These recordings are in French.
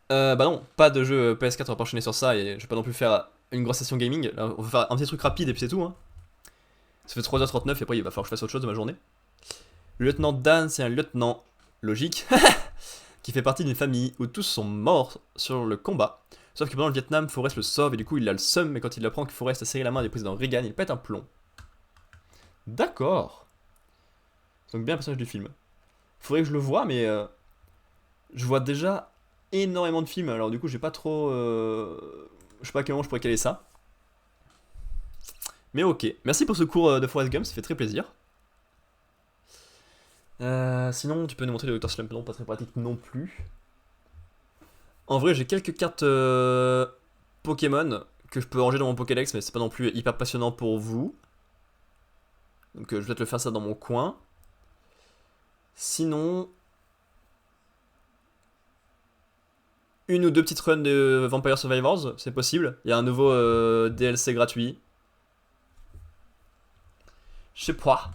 Bah non, pas de jeu PS4, on va pas enchaîner sur ça et je vais pas non plus faire une grosse session gaming. Là, on va faire un petit truc rapide et puis c'est tout. Hein. Ça fait 3h39 et après il va falloir que je fasse autre chose de ma journée. Le lieutenant Dan, c'est un lieutenant logique qui fait partie d'une famille où tous sont morts sur le combat. Sauf que pendant le Vietnam, Forrest le sauve et du coup il a le seum, mais quand il apprend que Forrest a serré la main du président Reagan, il pète un plomb. D'accord. Donc bien un personnage du film. Faudrait que je le voie, mais je vois déjà énormément de films, alors du coup j'ai pas trop... je sais pas à quel moment je pourrais caler ça. Mais ok, merci pour ce cours de Forrest Gump, ça fait très plaisir. Sinon, tu peux nous montrer le Dr. Slump, non, pas très pratique non plus. En vrai, j'ai quelques cartes Pokémon que je peux ranger dans mon Pokédex, mais c'est pas non plus hyper passionnant pour vous. Donc je vais peut-être le faire ça dans mon coin. Sinon, une ou deux petites runs de Vampire Survivors, c'est possible. Il y a un nouveau DLC gratuit. Je sais pas.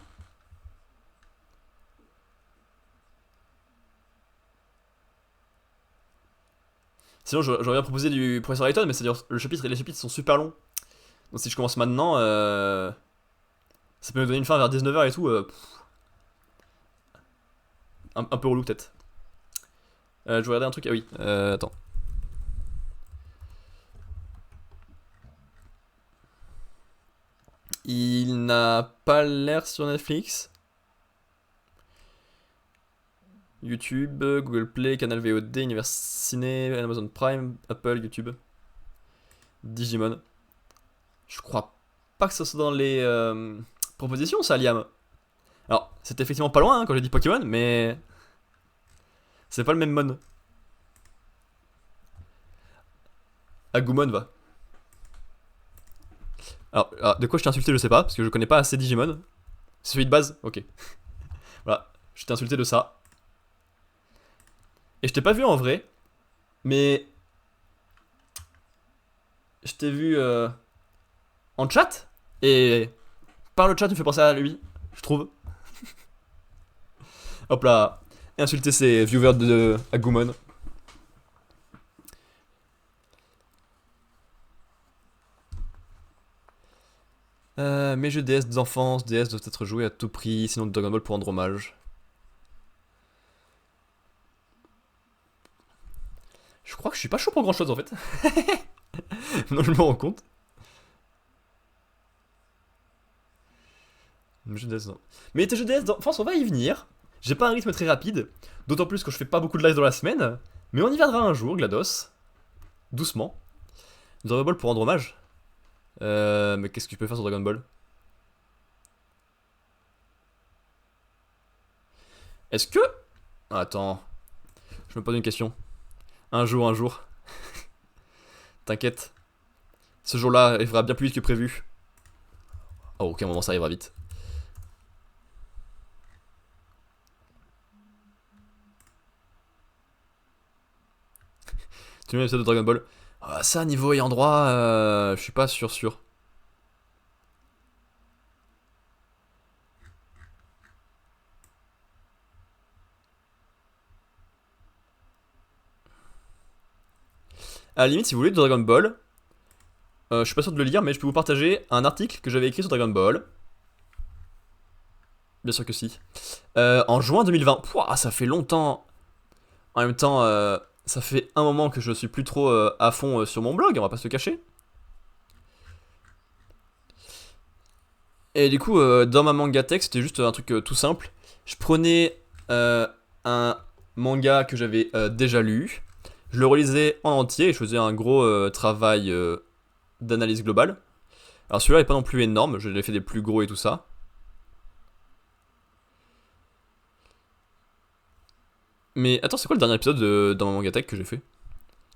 Sinon, j'aurais bien proposé du Professeur Layton, mais c'est-à-dire les chapitres sont super longs. Donc si je commence maintenant, ça peut me donner une fin vers 19h et tout. Un peu relou peut-être. Je vais regarder un truc. Ah oui, attends. Il n'a pas l'air sur Netflix. YouTube, Google Play, Canal VOD, Univers Ciné, Amazon Prime, Apple, YouTube. Digimon. Je crois pas que ça soit dans les propositions, ça, Liam. Alors, c'est effectivement pas loin hein, quand j'ai dit Pokémon, mais c'est pas le même mon. Agumon va. Alors, de quoi je t'ai insulté, je sais pas, parce que je connais pas assez Digimon. C'est celui de base. Ok. Voilà, je t'ai insulté de ça. Et je t'ai pas vu en vrai, mais je t'ai vu en chat. Et par le chat, tu me fais penser à lui, je trouve. Hop là. Et insulter ses viewers de Agumon. Mes jeux DS d'enfance, DS doivent être joués à tout prix, sinon Dragon Ball pour rendre hommage. Je crois que je suis pas chaud pour grand chose en fait. Non, je me rends compte. Mes jeux DS, non. Mais tes jeux DS d'enfance, on va y venir. J'ai pas un rythme très rapide, d'autant plus que je fais pas beaucoup de live dans la semaine. Mais on y viendra un jour, GLaDOS. Doucement. Dragon Ball pour rendre hommage. Mais qu'est-ce que tu peux faire sur Dragon Ball? Est-ce que... Attends, je me pose une question. Un jour, un jour. T'inquiète. Ce jour-là arrivera bien plus vite que prévu. Oh, ok, un moment ça arrivera vite. Tu mets l'épisode de Dragon Ball. Ah, ça, niveau ayant droit, je suis pas sûr. À la limite, si vous voulez de Dragon Ball, je suis pas sûr de le lire, mais je peux vous partager un article que j'avais écrit sur Dragon Ball. Bien sûr que si. En juin 2020. Pouah, ça fait longtemps. En même temps, ça fait un moment que je suis plus trop à fond sur mon blog, on va pas se le cacher. Et du coup, dans ma manga texte, c'était juste un truc tout simple. Je prenais un manga que j'avais déjà lu, je le relisais en entier et je faisais un gros travail d'analyse globale. Alors celui-là est pas non plus énorme, je l'ai fait des plus gros et tout ça. Mais attends, c'est quoi le dernier épisode dans ma manga tech que j'ai fait?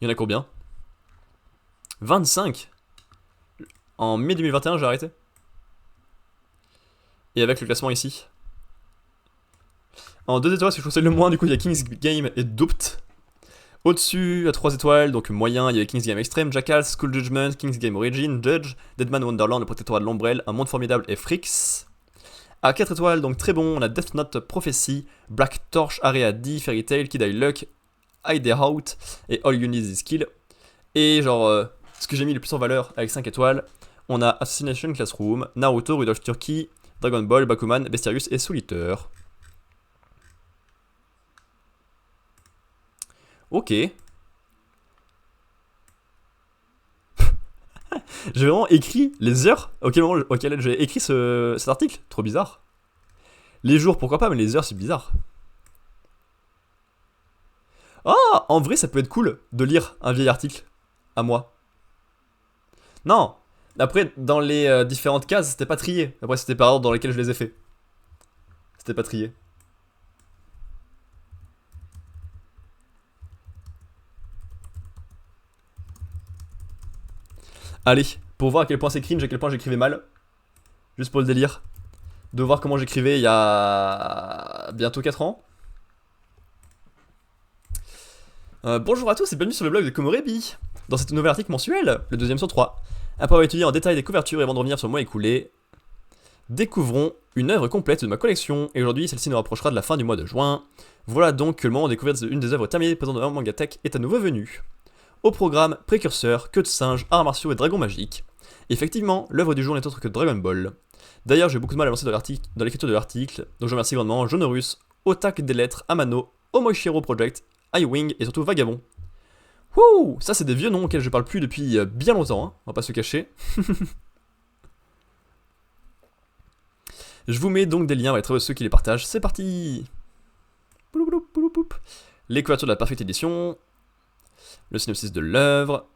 Il y en a combien? 25. En mai 2021, j'ai arrêté. Et avec le classement ici. En 2 étoiles, ce que je conseille le moins, du coup, il y a King's Game et Duped. Au-dessus, à 3 étoiles, donc moyen, il y avait King's Game Extreme, Jackal, School Judgment, King's Game Origin, Judge, Deadman Wonderland, le protectorat de l'ombrelle, Un monde formidable et Frix. À 4 étoiles, donc très bon, on a Death Note Prophecy, Black Torch, Area D, Fairy Tail, Kid Eye Luck, Hide Out et All You Need Is Skill. Et genre, ce que j'ai mis le plus en valeur avec 5 étoiles, on a Assassination Classroom, Naruto, Rudolph Turkey, Dragon Ball, Bakuman, Bestiarius et Solitaire. Ok. J'ai vraiment écrit les heures auxquelles j'ai écrit cet article. Trop bizarre. Les jours, pourquoi pas, mais les heures, c'est bizarre. Ah, en vrai, ça peut être cool de lire un vieil article à moi. Non. Après, dans les différentes cases, c'était pas trié. Après, c'était par ordre dans lesquels je les ai fait. C'était pas trié. Allez, pour voir à quel point c'est cringe, à quel point j'écrivais mal. Juste pour le délire. De voir comment j'écrivais il y a bientôt 4 ans. Bonjour à tous et bienvenue sur le blog de Komorebi. Dans cet nouvel article mensuel, le deuxième sur 3. Après avoir étudié en détail les couvertures et avant de revenir sur le mois écoulé, découvrons une œuvre complète de ma collection. Et aujourd'hui, celle-ci nous rapprochera de la fin du mois de juin. Voilà donc que le moment de découvrir une des œuvres terminées présentes dans Mangatech est à nouveau venu. Au programme, précurseur, queue de singe, arts martiaux et dragons magiques. Effectivement, l'œuvre du jour n'est autre que Dragon Ball. D'ailleurs, j'ai beaucoup de mal à avancer dans l'écriture de l'article, donc je remercie grandement Jonorus, Otak des lettres, Amano, Omoishiro Project, iWing et surtout Vagabond. Wouh, ça c'est des vieux noms auxquels je parle plus depuis bien longtemps, hein, on va pas se cacher. Je vous mets donc des liens vers être ceux qui les partagent, c'est parti. Les couvertures de la parfaite édition, le synopsis de l'œuvre.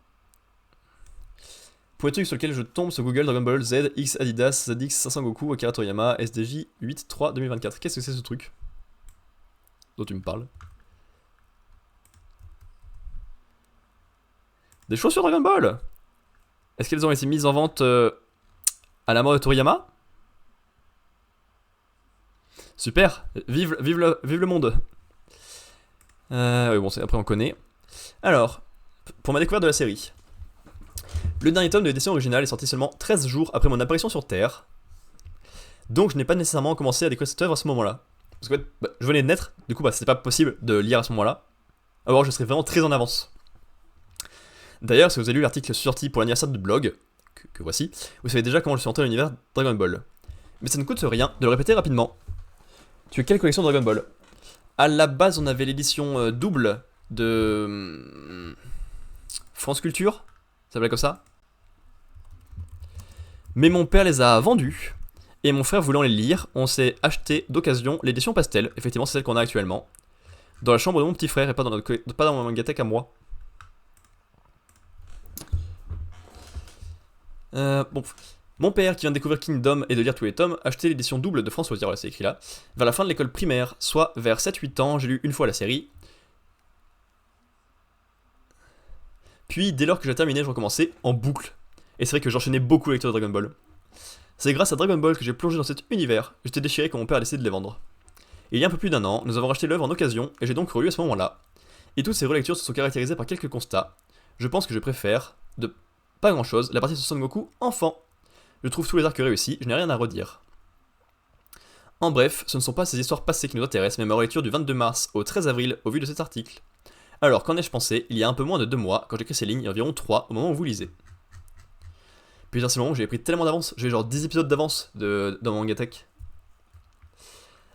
Pour les trucs sur lesquels je tombe sur Google, Dragon Ball Z, X Adidas, ZX 500 Goku, Akira Toriyama, SDJ 8-3 2024. Qu'est-ce que c'est ce truc dont tu me parles? Des chaussures Dragon Ball. Est-ce qu'elles ont été mises en vente à la mort de Toriyama? Super, vive le monde. Oui, bon, après on connaît. Alors, pour ma découverte de la série. Le dernier tome de l'édition originale est sorti seulement 13 jours après mon apparition sur Terre. Donc je n'ai pas nécessairement commencé à découvrir cette œuvre à ce moment-là. Parce que je venais de naître, du coup c'était pas possible de lire à ce moment-là. Alors je serais vraiment très en avance. D'ailleurs, si vous avez lu l'article sorti pour l'anniversaire du blog, que voici, vous savez déjà comment je suis entré dans l'univers Dragon Ball. Mais ça ne coûte rien de le répéter rapidement. Tu as quelle collection Dragon Ball? À la base, on avait l'édition double de France Culture, ça s'appelait comme ça. Mais mon père les a vendus, et mon frère voulant les lire, on s'est acheté d'occasion l'édition pastel, effectivement c'est celle qu'on a actuellement, dans la chambre de mon petit frère et pas dans mon Mangatech à moi. Bon, mon père qui vient de découvrir Kingdom et de lire tous les tomes, a acheté l'édition double de François Ozir, c'est écrit là, vers la fin de l'école primaire, soit vers 7-8 ans, j'ai lu une fois la série. Puis dès lors que j'ai terminé, je recommençais en boucle. Et c'est vrai que j'enchaînais beaucoup la lecture de Dragon Ball. C'est grâce à Dragon Ball que j'ai plongé dans cet univers, j'étais déchiré quand mon père a décidé de les vendre. Et il y a un peu plus d'un an, nous avons racheté l'œuvre en occasion, et j'ai donc relu à ce moment-là. Et toutes ces relectures se sont caractérisées par quelques constats. Je pense que je préfère, de pas grand chose, la partie sur Son Goku enfant. Je trouve tous les arcs réussis, je n'ai rien à redire. En bref, ce ne sont pas ces histoires passées qui nous intéressent, mais ma relecture du 22 mars au 13 avril au vu de cet article. Alors, qu'en ai-je pensé il y a un peu moins de 2 mois, quand j'écris ces lignes, et environ 3 au moment où vous lisez. Puis à ce moment, j'ai pris tellement d'avance, j'ai genre 10 épisodes d'avance dans mon Mangatech.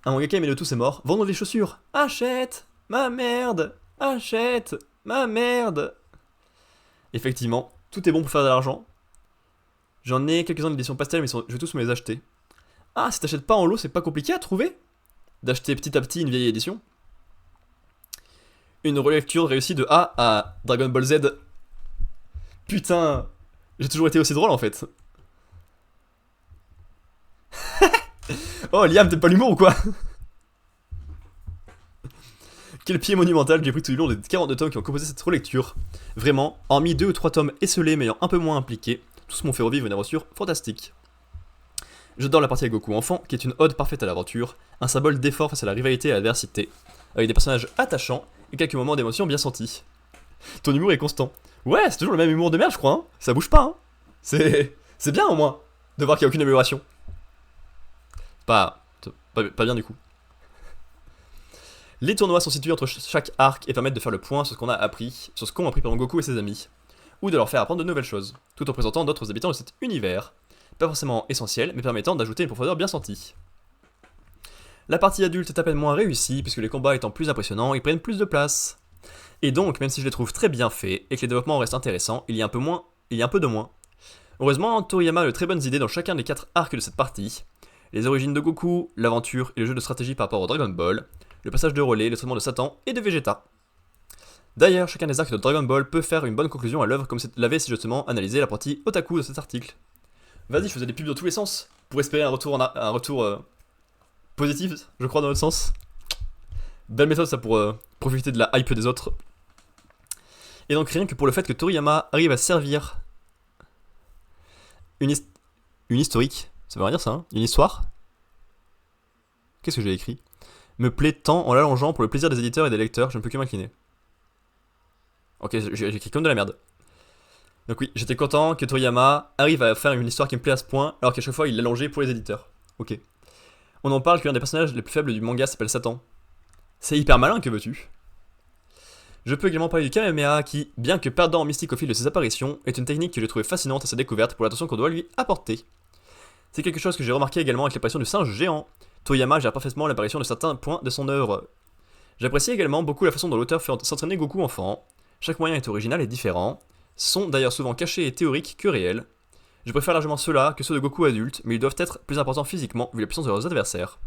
Un mangaka mais le tout c'est mort, vendre des chaussures, achète ma merde, achète ma merde. Effectivement, tout est bon pour faire de l'argent. J'en ai quelques-uns d'édition pastel, mais je vais tous me les acheter. Ah, si t'achètes pas en lot, c'est pas compliqué à trouver d'acheter petit à petit une vieille édition. Une relecture réussie de A à Dragon Ball Z. Putain, j'ai toujours été aussi drôle en fait. Oh Liam, t'aimes pas l'humour ou quoi? Quel pied monumental j'ai pris tout du long des 42 tomes qui ont composé cette relecture. Vraiment, hormis 2 ou 3 tomes esselés mais ayant un peu moins impliqués, tous m'ont fait revivre une aventure fantastique. J'adore la partie avec Goku enfant, qui est une ode parfaite à l'aventure, un symbole d'effort face à la rivalité et à l'adversité, avec des personnages attachants et quelques moments d'émotion bien sentis. Ton humour est constant. Ouais, c'est toujours le même humour de merde, je crois, hein. Ça bouge pas, hein. C'est bien au moins, de voir qu'il n'y a aucune amélioration. Pas bien du coup. Les tournois sont situés entre chaque arc et permettent de faire le point sur ce qu'on a appris, sur ce qu'ont appris pendant Goku et ses amis, ou de leur faire apprendre de nouvelles choses, tout en présentant d'autres habitants de cet univers, pas forcément essentiels, mais permettant d'ajouter une profondeur bien sentie. La partie adulte est à peine moins réussie, puisque les combats étant plus impressionnants, ils prennent plus de place. Et donc, même si je les trouve très bien faits, et que les développements restent intéressants, il y a un peu de moins. Heureusement, Toriyama a de très bonnes idées dans chacun des 4 arcs de cette partie. Les origines de Goku, l'aventure et le jeu de stratégie par rapport au Dragon Ball, le passage de relais, le traitement de Satan et de Vegeta. D'ailleurs, chacun des arcs de Dragon Ball peut faire une bonne conclusion à l'œuvre comme l'avait si justement analysé la partie otaku de cet article. Vas-y, je faisais des pubs dans tous les sens, pour espérer un retour positif, je crois, dans l'autre sens. Belle méthode ça pour profiter de la hype des autres. Et donc rien que pour le fait que Toriyama arrive à servir une historique, ça veut rien dire ça, hein, une histoire. Qu'est-ce que j'ai écrit? Me plaît tant en l'allongeant pour le plaisir des éditeurs et des lecteurs, je ne peux que m'incliner. Ok, j'ai écrit comme de la merde. Donc oui, j'étais content que Toriyama arrive à faire une histoire qui me plaît à ce point, alors qu'à chaque fois il l'allongeait pour les éditeurs. Ok. On en parle que l'un des personnages les plus faibles du manga s'appelle Satan. C'est hyper malin, que veux-tu? Je peux également parler du Kamehameha qui, bien que perdant en mystique au fil de ses apparitions, est une technique que j'ai trouvée fascinante à sa découverte pour l'attention qu'on doit lui apporter. C'est quelque chose que j'ai remarqué également avec l'apparition du singe géant. Toriyama gère parfaitement l'apparition de certains points de son œuvre. J'apprécie également beaucoup la façon dont l'auteur fait s'entraîner Goku enfant. Chaque moyen est original et différent, sont d'ailleurs souvent cachés et théoriques que réels. Je préfère largement ceux-là que ceux de Goku adulte, mais ils doivent être plus importants physiquement vu la puissance de leurs adversaires.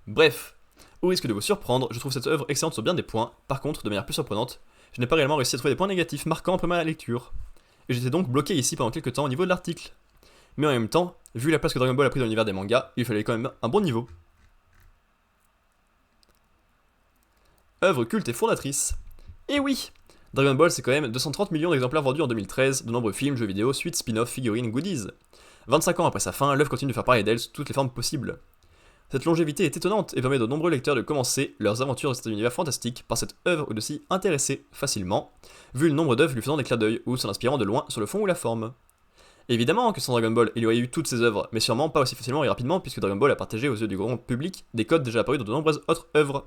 Bref, au risque de vous surprendre, je trouve cette œuvre excellente sur bien des points, par contre, de manière plus surprenante, je n'ai pas réellement réussi à trouver des points négatifs marquants après ma lecture. Et j'étais donc bloqué ici pendant quelques temps au niveau de l'article. Mais en même temps, vu la place que Dragon Ball a pris dans l'univers des mangas, il fallait quand même un bon niveau. Œuvre culte et fondatrice. Et oui, Dragon Ball c'est quand même 230 millions d'exemplaires vendus en 2013, de nombreux films, jeux vidéo, suites, spin-off, figurines, goodies. 25 ans après sa fin, l'œuvre continue de faire parler d'elle sous toutes les formes possibles. Cette longévité est étonnante et permet de nombreux lecteurs de commencer leurs aventures dans cet univers fantastique par cette œuvre ou de s'y intéresser facilement, vu le nombre d'œuvres lui faisant des clins d'œil ou s'en inspirant de loin sur le fond ou la forme. Évidemment que sans Dragon Ball, il y aurait eu toutes ces œuvres, mais sûrement pas aussi facilement et rapidement puisque Dragon Ball a partagé aux yeux du grand public des codes déjà apparus dans de nombreuses autres œuvres.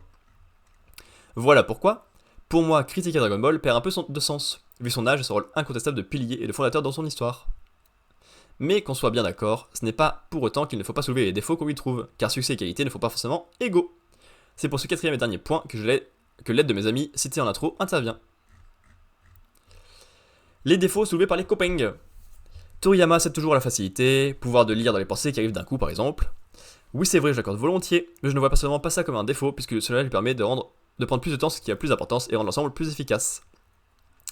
Voilà pourquoi, pour moi, critiquer Dragon Ball perd un peu de sens, vu son âge et son rôle incontestable de pilier et de fondateur dans son histoire. Mais qu'on soit bien d'accord, ce n'est pas pour autant qu'il ne faut pas soulever les défauts qu'on lui trouve, car succès et qualité ne font pas forcément égaux. C'est pour ce quatrième et dernier point que l'aide de mes amis citée en intro intervient. Les défauts soulevés par les copains. Toriyama cède toujours à la facilité, pouvoir de lire dans les pensées qui arrivent d'un coup par exemple. Oui c'est vrai, je l'accorde volontiers, mais je ne vois personnellement pas ça comme un défaut puisque cela lui permet de prendre plus de temps ce qui a plus d'importance et rendre l'ensemble plus efficace.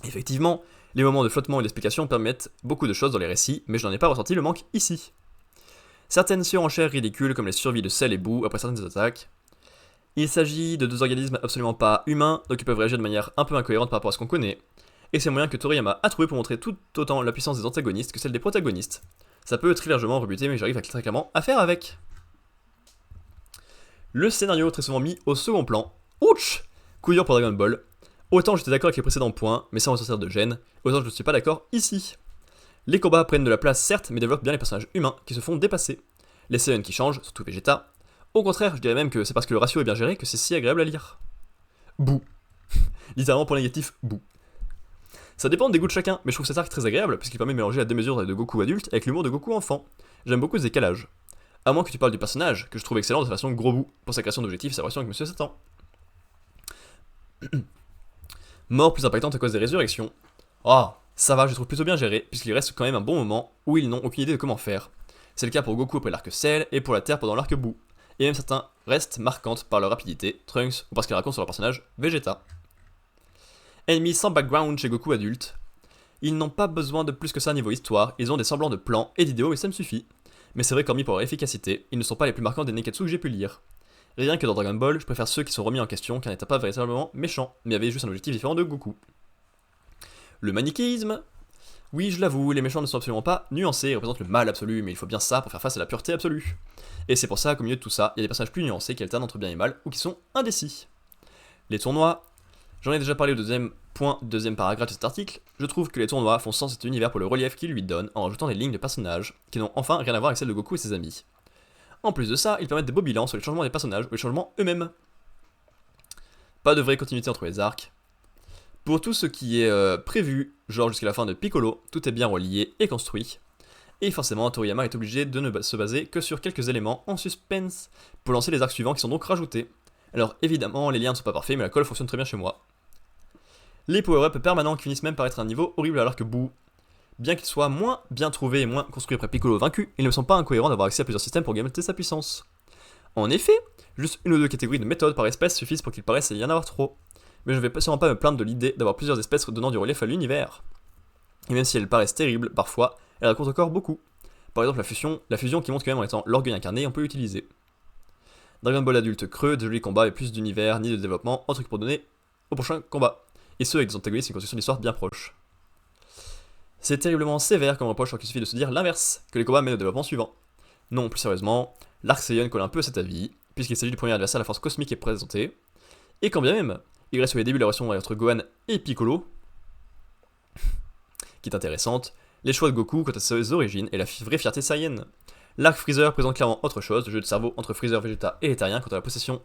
Effectivement, les moments de flottement et d'explication permettent beaucoup de choses dans les récits, mais je n'en ai pas ressenti le manque ici. Certaines surenchères ridicules comme les survies de sel et boue après certaines attaques. Il s'agit de deux organismes absolument pas humains, donc ils peuvent réagir de manière un peu incohérente par rapport à ce qu'on connaît, et c'est un moyen que Toriyama a trouvé pour montrer tout autant la puissance des antagonistes que celle des protagonistes. Ça peut très largement rebuter, mais j'arrive très clairement à faire avec. Le scénario très souvent mis au second plan. Ouch! Coup dur pour Dragon Ball. Autant j'étais d'accord avec les précédents points, mais sans ressortir de gêne, autant je ne suis pas d'accord ici. Les combats prennent de la place certes, mais développent bien les personnages humains qui se font dépasser. Les scènes qui changent, surtout Vegeta. Au contraire, je dirais même que c'est parce que le ratio est bien géré que c'est si agréable à lire. Bouh. Littéralement pour négatif, bouh. Ça dépend des goûts de chacun, mais je trouve cet arc très agréable, puisqu'il permet de mélanger la démesure de Goku adulte avec l'humour de Goku enfant. J'aime beaucoup ce décalage. À moins que tu parles du personnage, que je trouve excellent de sa façon gros bout, pour sa création d'objectifs et sa relation avec Monsieur Satan. Mort plus impactante à cause des résurrections. Oh, ça va, je trouve plutôt bien géré, puisqu'il reste quand même un bon moment où ils n'ont aucune idée de comment faire. C'est le cas pour Goku après l'arc Cell et pour la Terre pendant l'arc Boo. Et même certains restent marquantes par leur rapidité, Trunks, ou parce qu'ils racontent sur leur personnage Vegeta. Ennemis sans background chez Goku adulte. Ils n'ont pas besoin de plus que ça niveau histoire, ils ont des semblants de plans et d'idéaux et ça me suffit. Mais c'est vrai qu'hormis pour leur efficacité, ils ne sont pas les plus marquants des Neketsu que j'ai pu lire. Rien que dans Dragon Ball, je préfère ceux qui sont remis en question car n'étaient pas véritablement méchants, mais avaient juste un objectif différent de Goku. Le manichéisme. Oui, je l'avoue, les méchants ne sont absolument pas nuancés, ils représentent le mal absolu, mais il faut bien ça pour faire face à la pureté absolue. Et c'est pour ça qu'au milieu de tout ça, il y a des personnages plus nuancés qui alternent entre bien et mal, ou qui sont indécis. Les tournois. J'en ai déjà parlé au deuxième paragraphe de cet article, je trouve que les tournois font sens à cet univers pour le relief qu'ils lui donnent en rajoutant des lignes de personnages qui n'ont enfin rien à voir avec celles de Goku et ses amis. En plus de ça, ils permettent des beaux bilans sur les changements des personnages ou les changements eux-mêmes. Pas de vraie continuité entre les arcs. Pour tout ce qui est prévu, genre jusqu'à la fin de Piccolo, tout est bien relié et construit. Et forcément, Toriyama est obligé de ne se baser que sur quelques éléments en suspense pour lancer les arcs suivants qui sont donc rajoutés. Alors évidemment, les liens ne sont pas parfaits, mais la colle fonctionne très bien chez moi. Les power-ups permanents qui finissent même par être un niveau horrible alors que Boo, bien qu'ils soient moins bien trouvés et moins construits après Piccolo vaincu, ils ne me semblent pas incohérents d'avoir accès à plusieurs systèmes pour augmenter sa puissance. En effet, juste une ou deux catégories de méthodes par espèce suffisent pour qu'il paraisse y en avoir trop. Mais je ne vais sûrement pas me plaindre de l'idée d'avoir plusieurs espèces donnant du relief à l'univers. Et même si elles paraissent terribles, parfois, elles racontent encore beaucoup. Par exemple la fusion qui montre quand même en étant l'orgueil incarné, on peut l'utiliser. Dragon Ball adulte creux, de jolis combats et plus d'univers ni de développement, un truc pour donner au prochain combat. Et ce avec des antagonistes et une construction d'histoire bien proche. C'est terriblement sévère comme reproche alors qu'il suffit de se dire l'inverse, que les combats mènent au développement suivant. Non, plus sérieusement, l'arc Saiyan colle un peu à cet avis, puisqu'il s'agit du premier adversaire à la force cosmique est présenté, et quand bien même, il reste sur les débuts de la relation entre Gohan et Piccolo, qui est intéressante, les choix de Goku quant à ses origines et la vraie fierté Saiyan. L'arc Freezer présente clairement autre chose, le jeu de cerveau entre Freezer, Vegeta et les Terriens quant à la possession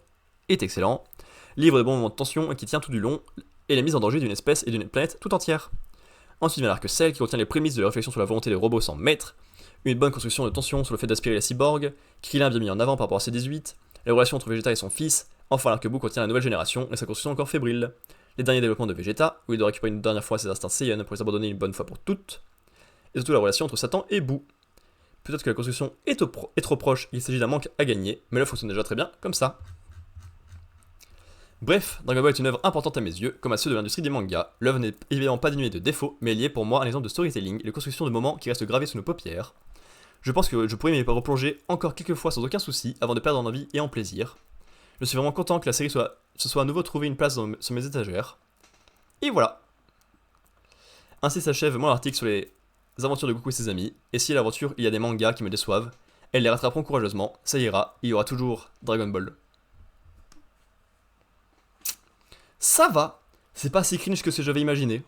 est excellent, livre de bons moments de tension qui tient tout du long, et la mise en danger d'une espèce et d'une planète tout entière. Ensuite vient l'arc Cell qui contient les prémices de la réflexion sur la volonté des robots sans maître, une bonne construction de tension sur le fait d'aspirer la cyborg, Krillin bien mis en avant par rapport à C18, les relations entre Vegeta et son fils, enfin l'arc Boo contient la nouvelle génération et sa construction encore fébrile, les derniers développements de Vegeta, où il doit récupérer une dernière fois ses instincts Saiyan pour les abandonner une bonne fois pour toutes, et surtout la relation entre Satan et Boo. Peut-être que la construction est trop proche, il s'agit d'un manque à gagner, mais l'œuvre fonctionne déjà très bien comme ça. Bref, Dragon Ball est une œuvre importante à mes yeux, comme à ceux de l'industrie des mangas. L'œuvre n'est évidemment pas dénuée de défauts, mais elle y est pour moi un exemple de storytelling et de construction de moments qui restent gravés sous nos paupières. Je pense que je pourrais m'y replonger encore quelques fois sans aucun souci avant de perdre en envie et en plaisir. Je suis vraiment content que la série se soit à nouveau trouvé une place sur mes étagères. Et voilà. Ainsi s'achève mon article sur les aventures de Goku et ses amis, et si à l'aventure il y a des mangas qui me déçoivent, elles les rattraperont courageusement, ça ira, il y aura toujours Dragon Ball. Ça va, c'est pas si cringe que ce que j'avais imaginé.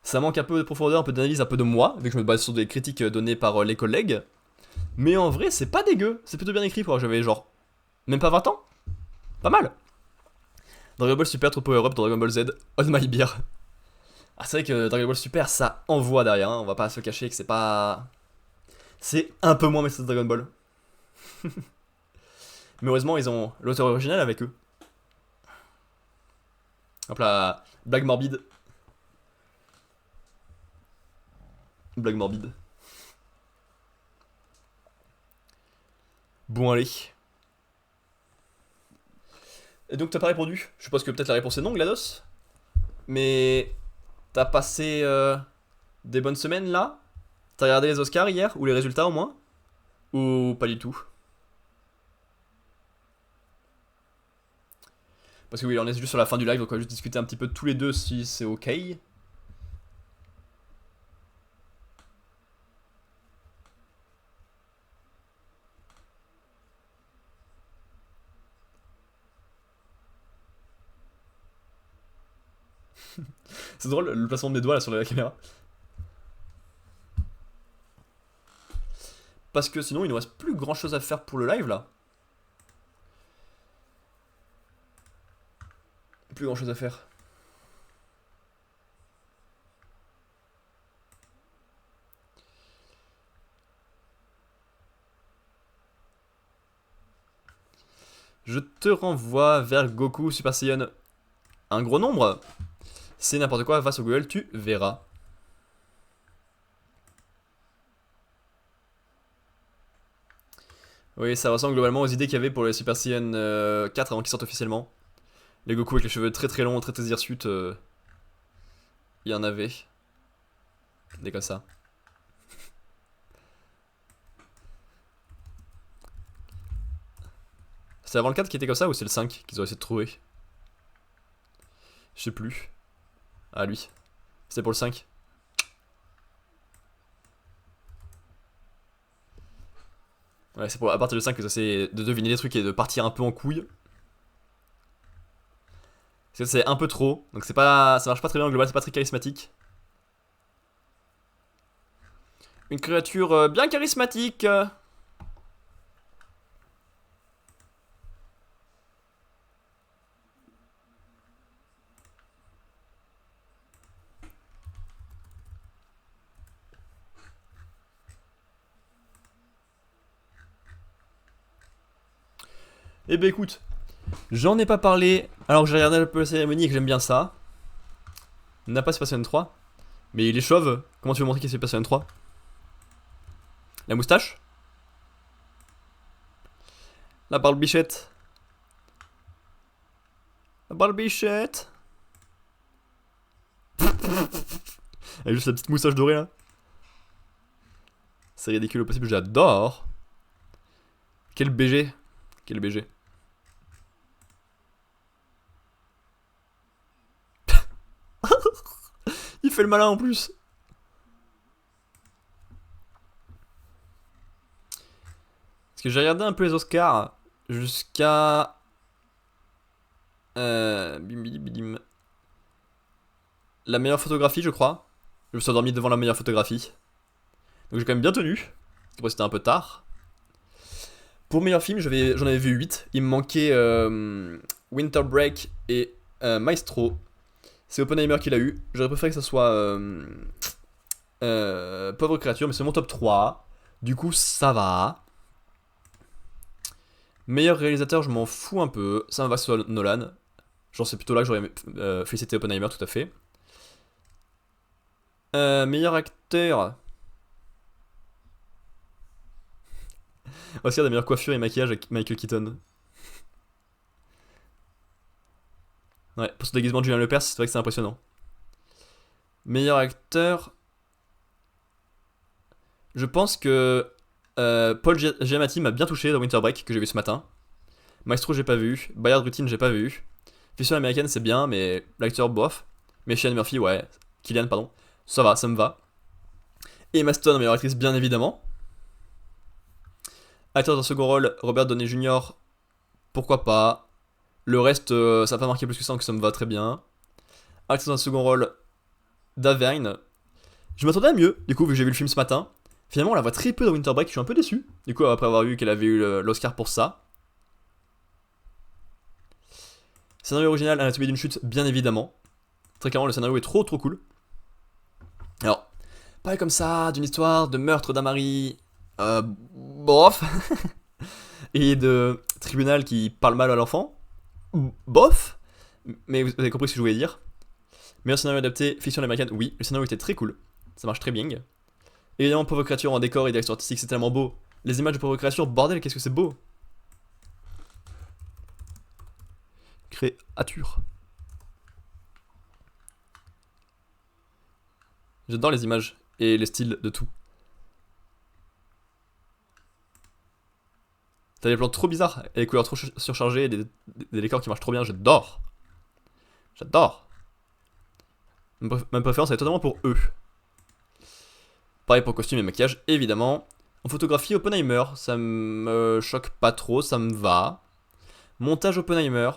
Ça manque un peu de profondeur, un peu d'analyse, un peu de moi, vu que je me base sur des critiques données par les collègues. Mais en vrai, c'est pas dégueu, c'est plutôt bien écrit pour j'avais genre même pas 20 ans. Pas mal. Dragon Ball Super, trop Power Up, Dragon Ball Z, on my beer. Ah, c'est vrai que Dragon Ball Super, ça envoie derrière, hein. On va pas se cacher que c'est pas. C'est un peu moins mais Dragon Ball. Mais heureusement, ils ont l'auteur original avec eux. Hop là, blague morbide. Blague morbide. Bon, allez. Et donc, t'as pas répondu. Je suppose que peut-être la réponse est non, GLaDOS. Mais. T'as passé des bonnes semaines là? T'as regardé les Oscars hier? Ou les résultats au moins? Ou pas du tout? Parce que oui, on est juste sur la fin du live, donc on va juste discuter un petit peu tous les deux si c'est ok. C'est drôle le placement de mes doigts là sur la caméra. Parce que sinon il nous reste plus grand chose à faire pour le live là. Plus grand chose à faire. Je te renvoie vers Goku Super Saiyan. Un gros nombre. C'est n'importe quoi face au Google, tu verras. Oui, ça ressemble globalement aux idées qu'il y avait pour les Super Saiyan 4 avant qu'ils sortent officiellement. Les Goku avec les cheveux très très longs, très très hirsutes. Il y en avait. Des comme ça. C'est avant le 4 qui était comme ça ou c'est le 5 qu'ils ont essayé de trouver? Je sais plus. Ah lui. C'était pour le 5. Ouais, c'est pour à partir du 5 que j'essaie de deviner les trucs et de partir un peu en couille. Parce que c'est un peu trop, donc c'est pas, ça marche pas très bien en global, c'est pas très charismatique. Une créature bien charismatique. Eh ben écoute, j'en ai pas parlé, alors que j'ai regardé un peu la cérémonie et que j'aime bien ça. N'a pas Space 3. Mais il est chauve, comment tu veux montrer qu'il s'est passé un 3? La moustache? La barbichette? La barbichette? Elle a juste la petite moustache dorée là. C'est ridicule au possible, j'adore. Quel BG. Quel BG. Il fait le malin en plus. Parce que j'ai regardé un peu les Oscars jusqu'à... Bim bim bim. La meilleure photographie, je crois. Je me suis endormi devant la meilleure photographie. Donc j'ai quand même bien tenu. Après c'était un peu tard. Pour meilleur film, j'en avais vu 8. Il me manquait Winter Break et Maestro. C'est Oppenheimer qui l'a eu. J'aurais préféré que ça soit Pauvre créature, mais c'est mon top 3. Du coup, ça va. Meilleur réalisateur, je m'en fous un peu. Ça me va que ce soit Nolan. Genre, c'est plutôt là que j'aurais félicité Oppenheimer, tout à fait. Meilleur acteur. Oscar de meilleure coiffure et maquillage avec Michael Keaton. Ouais, pour ce déguisement de Julien Lepers, c'est vrai que c'est impressionnant. Meilleur acteur. Je pense que Paul Giamatti m'a bien touché dans Winter Break, que j'ai vu ce matin. Maestro, j'ai pas vu. Bayard Routine, j'ai pas vu. Fiction américaine, c'est bien, mais l'acteur, bof. Mais Cillian Murphy, ouais. Killian, pardon. Ça va, ça me va. Et Emma Stone, meilleure actrice, bien évidemment. Acteur dans second rôle, Robert Downey Jr., pourquoi pas. Le reste, ça n'a pas marqué plus que ça, donc ça me va très bien. Acteur dans un second rôle, Daverne. Je m'attendais à mieux, du coup, vu que j'ai vu le film ce matin. Finalement, on la voit très peu dans Winter Break, je suis un peu déçu. Du coup, après avoir vu qu'elle avait eu l'Oscar pour ça. Scénario original, Anatomie d'une chute, bien évidemment. Très clairement, le scénario est trop cool. Alors, parler comme ça d'une histoire de meurtre d'un mari. Bof. Et de tribunal qui parle mal à l'enfant. Bof. Mais vous avez compris ce que je voulais dire. Meilleur scénario adapté, fiction américaine, oui, le scénario était très cool. Ça marche très bien. Évidemment, Pauvre créature en décor et direction artistique, c'est tellement beau. Les images de Pauvre créature, bordel, qu'est-ce que c'est beau. Créature. J'adore les images et les styles de tout. T'as des plans trop bizarres, et des couleurs trop surchargées, et des décors qui marchent trop bien, j'adore. J'adore. Ma préférence est totalement pour eux. Pareil pour costume et maquillage, évidemment. En photographie, Oppenheimer, ça me choque pas trop, ça me va. Montage Oppenheimer.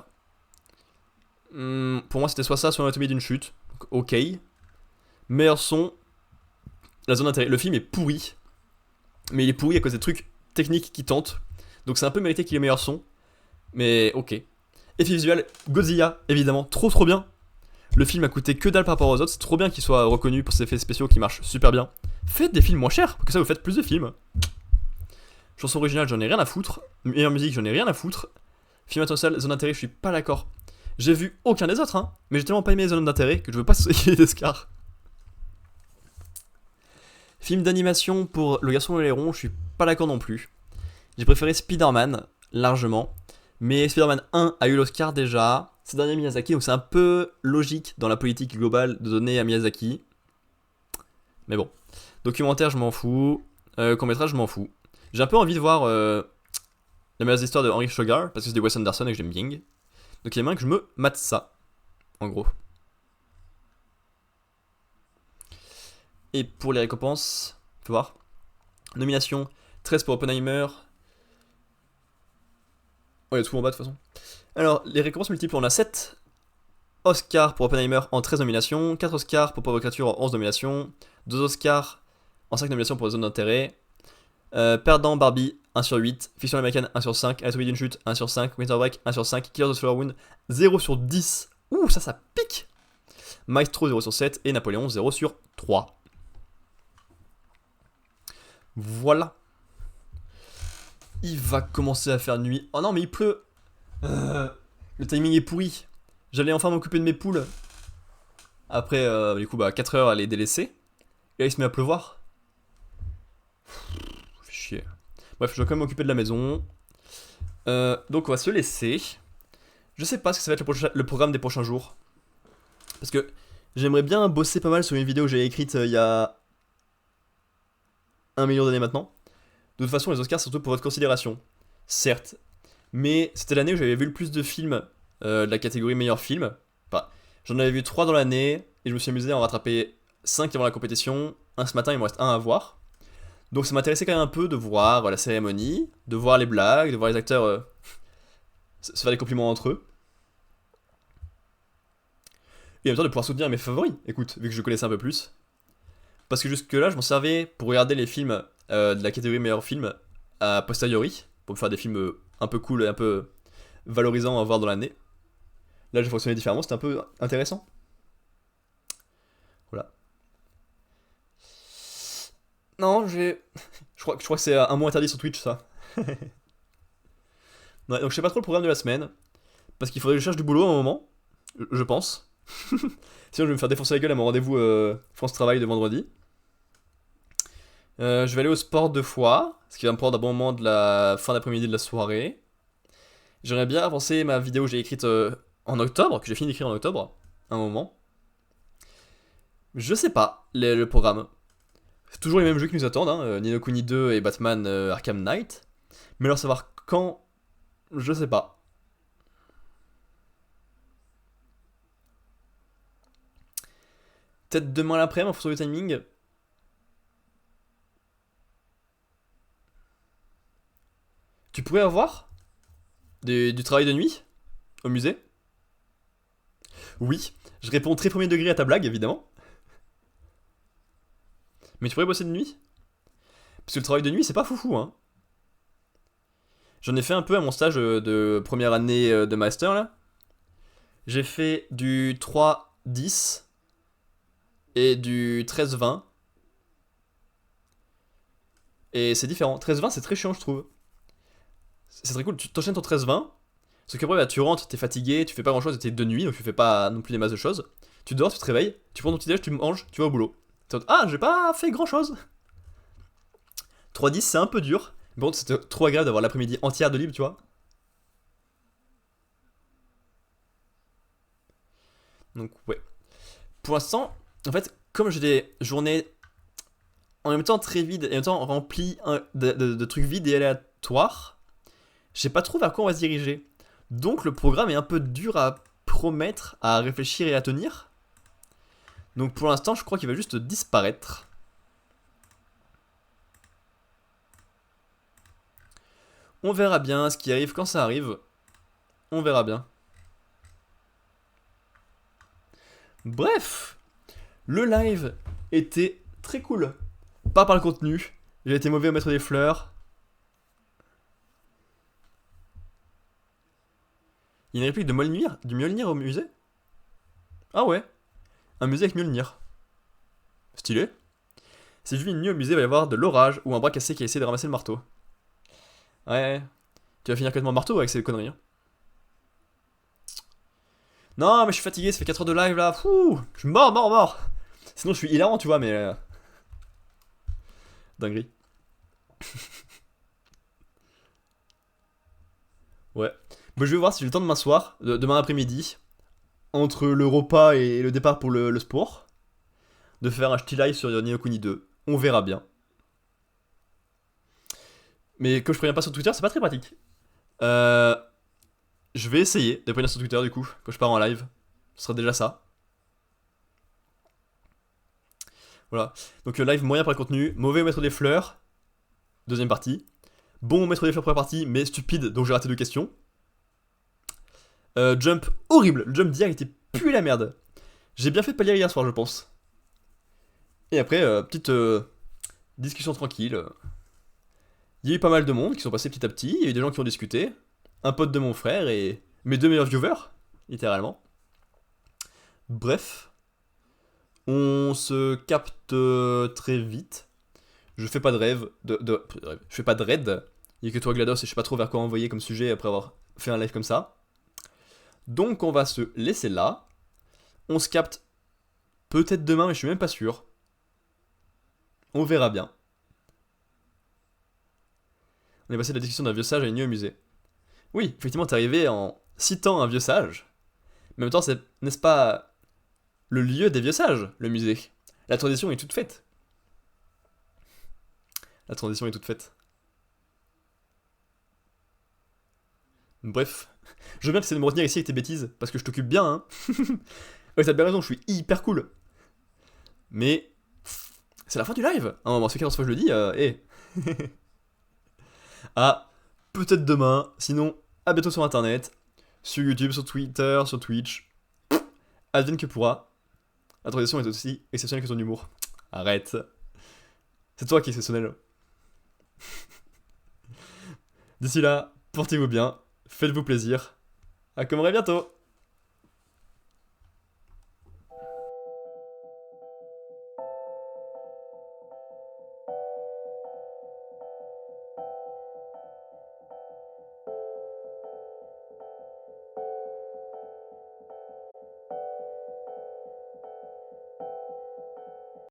Pour moi, c'était soit ça, soit l'anatomie d'une chute. Donc, ok. Meilleur son, la zone d'intérêt. Le film est pourri, mais il est pourri à cause des trucs techniques qui tentent. Donc c'est un peu mérité qu'il ait meilleur son. Mais ok. Effet visuel, Godzilla, évidemment, trop bien. Le film a coûté que dalle par rapport aux autres, c'est trop bien qu'il soit reconnu pour ses effets spéciaux qui marchent super bien. Faites des films moins chers, que ça vous faites plus de films. Chanson originale, j'en ai rien à foutre. Meilleure musique, j'en ai rien à foutre. Film international, zone d'intérêt, je suis pas d'accord. J'ai vu aucun des autres, hein, mais j'ai tellement pas aimé les zones d'intérêt que je veux pas essayer d'Oscar. Film d'animation pour Le Garçon et l'Héron, je suis pas d'accord non plus. J'ai préféré Spider-Man, largement. Mais Spider-Man 1 a eu l'Oscar déjà. C'est dernier Miyazaki, donc c'est un peu logique dans la politique globale de donner à Miyazaki. Mais bon. Documentaire, je m'en fous. Court-métrage, je m'en fous. J'ai un peu envie de voir les meilleures histoires de Henry Sugar, parce que c'est des Wes Anderson et que j'aime bien. Donc il y a moyen que je me mate ça, en gros. Et pour les récompenses, faut voir. Nomination 13 pour Oppenheimer. Oh, il y a tout en bas de toute façon. Alors, les récompenses multiples, on a 7 Oscars pour Oppenheimer en 13 nominations, 4 Oscars pour Pauvre créature en 11 nominations, 2 Oscars en 5 nominations pour les zones d'intérêt. Perdant Barbie 1 sur 8, Fiction américaine 1 sur 5, Anatomie d'une chute 1 sur 5, Winter Break 1 sur 5, Killers of the Flower Moon 0 sur 10. Ouh, ça pique. Maestro 0 sur 7 et Napoléon 0 sur 3. Voilà. Il va commencer à faire nuit. Oh non, mais il pleut. Le timing est pourri. J'allais enfin m'occuper de mes poules. Après, du coup, bah, 4 heures à les délaisser. Et là, il se met à pleuvoir. Fait chier. Bref, je dois quand même m'occuper de la maison. Donc, on va se laisser. Je sais pas ce que ça va être le programme des prochains jours. Parce que j'aimerais bien bosser pas mal sur une vidéo que j'ai écrite il y a 1 million d'années maintenant. De toute façon, les Oscars, c'est surtout pour votre considération. Certes. Mais c'était l'année où j'avais vu le plus de films de la catégorie meilleur film. Enfin, j'en avais vu 3 dans l'année et je me suis amusé à en rattraper 5 avant la compétition. Un ce matin, il me reste un à voir. Donc ça m'intéressait quand même un peu de voir la cérémonie, de voir les blagues, de voir les acteurs se faire des compliments entre eux. Et en même temps de pouvoir soutenir mes favoris, écoute, vu que je connaissais un peu plus. Parce que jusque-là, je m'en servais pour regarder les films de la catégorie meilleur film a posteriori, pour me faire des films un peu cool et un peu valorisants à voir dans l'année. Là, j'ai fonctionné différemment, c'était un peu intéressant. Voilà. Non, j'ai. Je crois que c'est un mot interdit sur Twitch, ça. Ouais, donc je sais pas trop le programme de la semaine. Parce qu'il faudrait que je cherche du boulot à un moment. Je pense. Sinon, je vais me faire défoncer la gueule à mon rendez-vous France Travail de vendredi. Je vais aller au sport 2 fois. Ce qui va me prendre un bon moment de la fin d'après-midi de la soirée. J'aimerais bien avancer ma vidéo que j'ai écrite en octobre, que j'ai fini d'écrire en octobre. Un moment. Je sais pas le programme. C'est toujours les mêmes jeux qui nous attendent, hein, Ni no Kuni 2 et Batman Arkham Knight. Mais alors savoir quand, je sais pas. Peut-être demain l'après-midi en fonction du timing. Tu pourrais avoir du travail de nuit au musée? Oui, je réponds très premier degré à ta blague, évidemment. Mais tu pourrais bosser de nuit? Parce que le travail de nuit, c'est pas foufou, hein. J'en ai fait un peu à mon stage de première année de master, là. J'ai fait du 3-10 et du 13-20. Et c'est différent. 13-20, c'est très chiant, je trouve. C'est très cool. Tu t'enchaînes ton 13-20. Sauf qu'après, bah, tu rentres, t'es fatigué, tu fais pas grand chose, t'es de nuit, donc tu fais pas non plus des masses de choses. Tu dors, tu te réveilles, tu prends ton petit déj, tu manges, tu vas au boulot. Ah, j'ai pas fait grand chose. 3-10, c'est un peu dur. Mais bon, c'était trop agréable d'avoir l'après-midi entière de libre, tu vois. Donc, ouais. Pour l'instant, en fait, comme j'ai des journées en même temps très vides et en même temps remplies de trucs vides et aléatoires, je sais pas trop vers quoi on va se diriger. Donc, le programme est un peu dur à promettre, à réfléchir et à tenir. Donc, pour l'instant, je crois qu'il va juste disparaître. On verra bien ce qui arrive quand ça arrive. On verra bien. Bref, le live était très cool. Pas par le contenu. J'ai été mauvais à mettre des fleurs. Il y a une réplique de Mjolnir, du Mjolnir au musée? Ah ouais, un musée avec Mjolnir. Stylé. Si je vis une nuit au musée, il va y avoir de l'orage ou un bras cassé qui a essayé de ramasser le marteau. Ouais, tu vas finir complètement marteau avec ces conneries. Hein. Non, mais je suis fatigué, ça fait 4 heures de live là. Fouh, je suis mort. Sinon, je suis hilarant, tu vois, mais. Dinguerie. Ouais. Bon, je vais voir si j'ai le temps de m'asseoir demain après-midi, entre le repas et le départ pour le sport, de faire un petit live sur Ni no Kuni 2. On verra bien. Mais comme je préviens pas sur Twitter, c'est pas très pratique. Euh, je vais essayer de prévenir sur Twitter du coup, quand je pars en live. Ce sera déjà ça. Voilà. Donc live moyen pour le contenu, mauvais au mettre des fleurs, deuxième partie. Bon au mettre des fleurs première partie, mais stupide, donc j'ai raté 2 questions. Jump horrible, le jump d'hier était pué la merde. J'ai bien fait de pas lire hier soir, je pense. Et après, petite discussion tranquille. Il y a eu pas mal de monde qui sont passés petit à petit, il y a eu des gens qui ont discuté. Un pote de mon frère et mes 2 meilleurs viewers, littéralement. Bref, on se capte très vite. Je fais pas de rêve, je fais pas de raid. Il y a que toi GLaDOS et je sais pas trop vers quoi envoyer comme sujet après avoir fait un live comme ça. Donc on va se laisser là. On se capte peut-être demain, mais je suis même pas sûr. On verra bien. On est passé de la discussion d'un vieux sage à une nuit au musée. Oui, effectivement, t'es arrivé en citant un vieux sage. Mais en même temps, n'est-ce pas le lieu des vieux sages, le musée? La transition est toute faite. La transition est toute faite. Bref. Je veux bien que tu essaies de me retenir ici avec tes bêtises, parce que je t'occupe bien, hein. Ouais, t'as bien raison, je suis hyper cool. Mais c'est la fin du live. À un moment, c'est 14 fois que je le dis, Ah, peut-être demain, sinon, à bientôt sur internet, sur YouTube, sur Twitter, sur Twitch. Advienne que pourra. La transition est aussi exceptionnelle que ton humour. Arrête. C'est toi qui es exceptionnel. D'ici là, portez-vous bien, faites-vous plaisir. À comme bientôt.